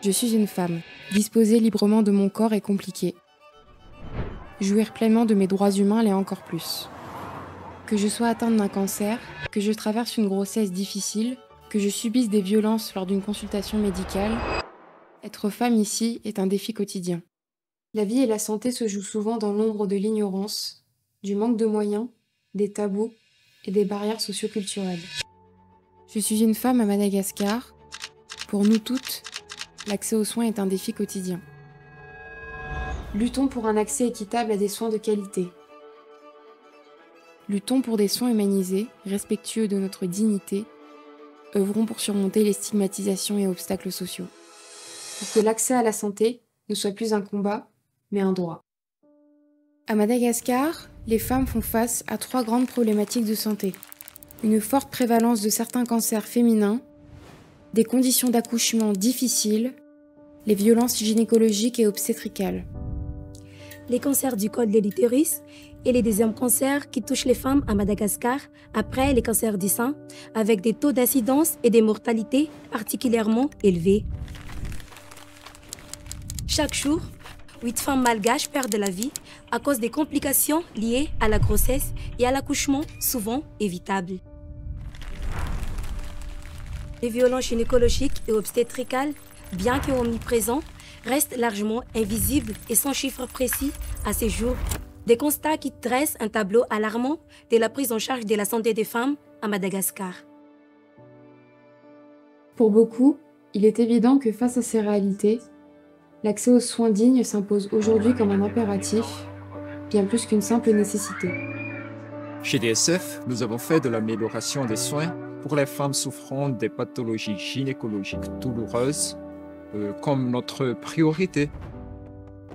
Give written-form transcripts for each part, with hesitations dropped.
Je suis une femme. Disposer librement de mon corps est compliqué. Jouir pleinement de mes droits humains l'est encore plus. Que je sois atteinte d'un cancer, que je traverse une grossesse difficile, que je subisse des violences lors d'une consultation médicale, être femme ici est un défi quotidien. La vie et la santé se jouent souvent dans l'ombre de l'ignorance, du manque de moyens, des tabous et des barrières socioculturelles. Je suis une femme à Madagascar. Pour nous toutes, l'accès aux soins est un défi quotidien. Luttons pour un accès équitable à des soins de qualité. Luttons pour des soins humanisés, respectueux de notre dignité. Œuvrons pour surmonter les stigmatisations et obstacles sociaux. Pour que l'accès à la santé ne soit plus un combat, mais un droit. À Madagascar, les femmes font face à 3 grandes problématiques de santé. Une forte prévalence de certains cancers féminins, des conditions d'accouchement difficiles, les violences gynécologiques et obstétricales. Les cancers du col de l'utérus est le deuxième cancer qui touche les femmes à Madagascar après les cancers du sein, avec des taux d'incidence et de mortalité particulièrement élevés. Chaque jour, 8 femmes malgaches perdent la vie à cause des complications liées à la grossesse et à l'accouchement, souvent évitables. Les violences gynécologiques et obstétricales, bien qu'omniprésents, restent largement invisibles et sans chiffre précis à ces jours. Des constats qui dressent un tableau alarmant de la prise en charge de la santé des femmes à Madagascar. Pour beaucoup, il est évident que face à ces réalités, l'accès aux soins dignes s'impose aujourd'hui comme un impératif, bien plus qu'une simple nécessité. Chez DSF, nous avons fait de l'amélioration des soins pour les femmes souffrant des pathologies gynécologiques douloureuses comme notre priorité,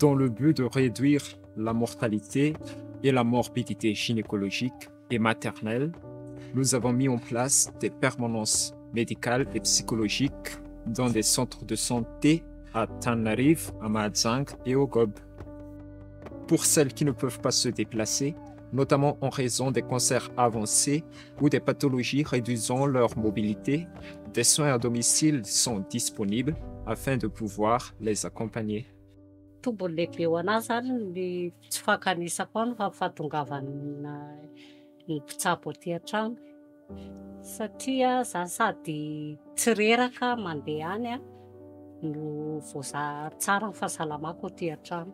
dans le but de réduire la mortalité et la morbidité gynécologique et maternelle. Nous avons mis en place des permanences médicales et psychologiques dans des centres de santé à Tanarive, à Mahajanga et au Gob. Pour celles qui ne peuvent pas se déplacer, notamment en raison des cancers avancés ou des pathologies réduisant leur mobilité, des soins à domicile sont disponibles afin de pouvoir les accompagner. Tombony lehibe ho anazy zany ny tsy fankanesako any fa fahatongavana ny mpitsabo aty an-trano satria za sady tsy reraka mandeha any no voazahary tsara ny fahasalamako aty an-trano.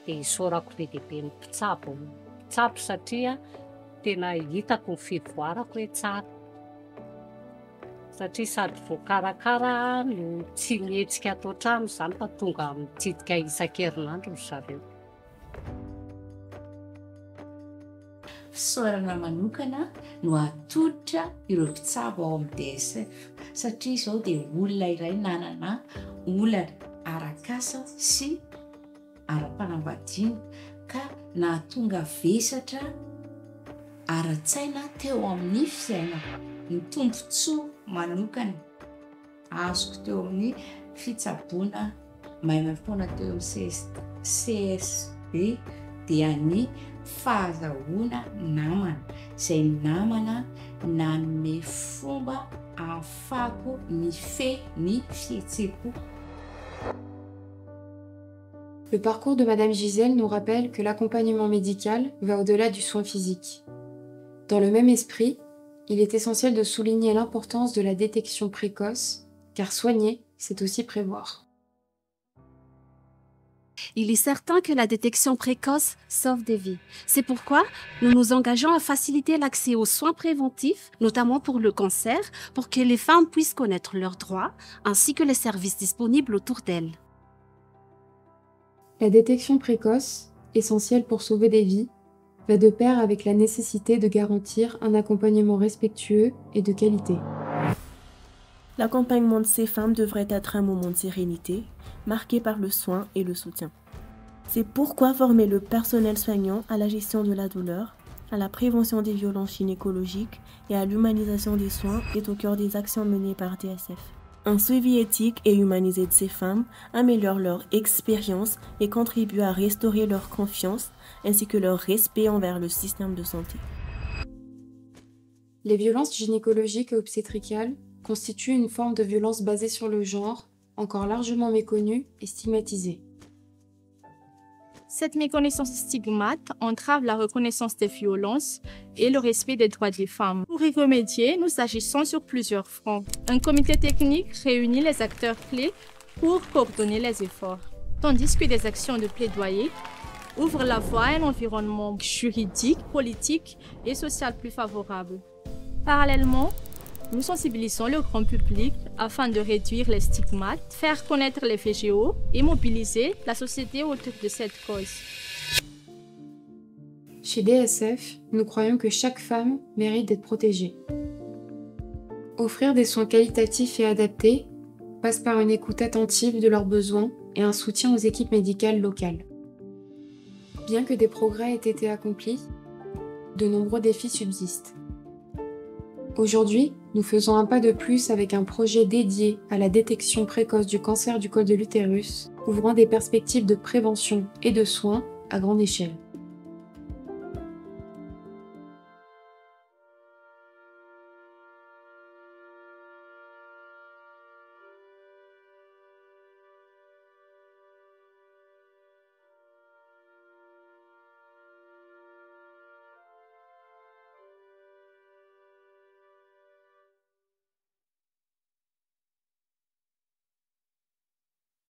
Dia isaorako be dia be ny mpitsabo satria tena hitako ny fivoarako hoe tsara. Satria sady voakarakara no tsy mihetsika ato an-trano izany fa tonga mitsidika isan-kerinandro ry zareo. Fisaorana manokana no atolotra ireo mpitsabo ao amin'ny DSF satria izao dia olona iray nanana olana arak'asa sy ara-panambadiana ka nahatonga vesatra ara-tsaina teo amin'ny fiainana. Ny tombontsoa manokana azoko teo amin'ny fitsaboana maimam-poana teo amin'ny CSB dia ny fahazahoana namana, izay namana nanome fomba ahafahako ny ny fihetsehako. Le parcours de Madame Gisèle nous rappelle que l'accompagnement médical va au-delà du soin physique. Dans le même esprit, il est essentiel de souligner l'importance de la détection précoce, car soigner, c'est aussi prévoir. Il est certain que la détection précoce sauve des vies. C'est pourquoi nous nous engageons à faciliter l'accès aux soins préventifs, notamment pour le cancer, pour que les femmes puissent connaître leurs droits, ainsi que les services disponibles autour d'elles. La détection précoce, essentielle pour sauver des vies, va de pair avec la nécessité de garantir un accompagnement respectueux et de qualité. L'accompagnement de ces femmes devrait être un moment de sérénité, marqué par le soin et le soutien. C'est pourquoi former le personnel soignant à la gestion de la douleur, à la prévention des violences gynécologiques et à l'humanisation des soins est au cœur des actions menées par DSF. Un suivi éthique et humanisé de ces femmes améliore leur expérience et contribue à restaurer leur confiance ainsi que leur respect envers le système de santé. Les violences gynécologiques et obstétricales constitue une forme de violence basée sur le genre, encore largement méconnue et stigmatisée. Cette méconnaissance stigmate entrave la reconnaissance des violences et le respect des droits des femmes. Pour y remédier, nous agissons sur plusieurs fronts. Un comité technique réunit les acteurs clés pour coordonner les efforts, tandis que des actions de plaidoyer ouvrent la voie à un environnement juridique, politique et social plus favorable. Parallèlement, nous sensibilisons le grand public afin de réduire les stigmates, faire connaître les VGO et mobiliser la société autour de cette cause. Chez DSF, nous croyons que chaque femme mérite d'être protégée. Offrir des soins qualitatifs et adaptés passe par une écoute attentive de leurs besoins et un soutien aux équipes médicales locales. Bien que des progrès aient été accomplis, de nombreux défis subsistent. Aujourd'hui, nous faisons un pas de plus avec un projet dédié à la détection précoce du cancer du col de l'utérus, ouvrant des perspectives de prévention et de soins à grande échelle.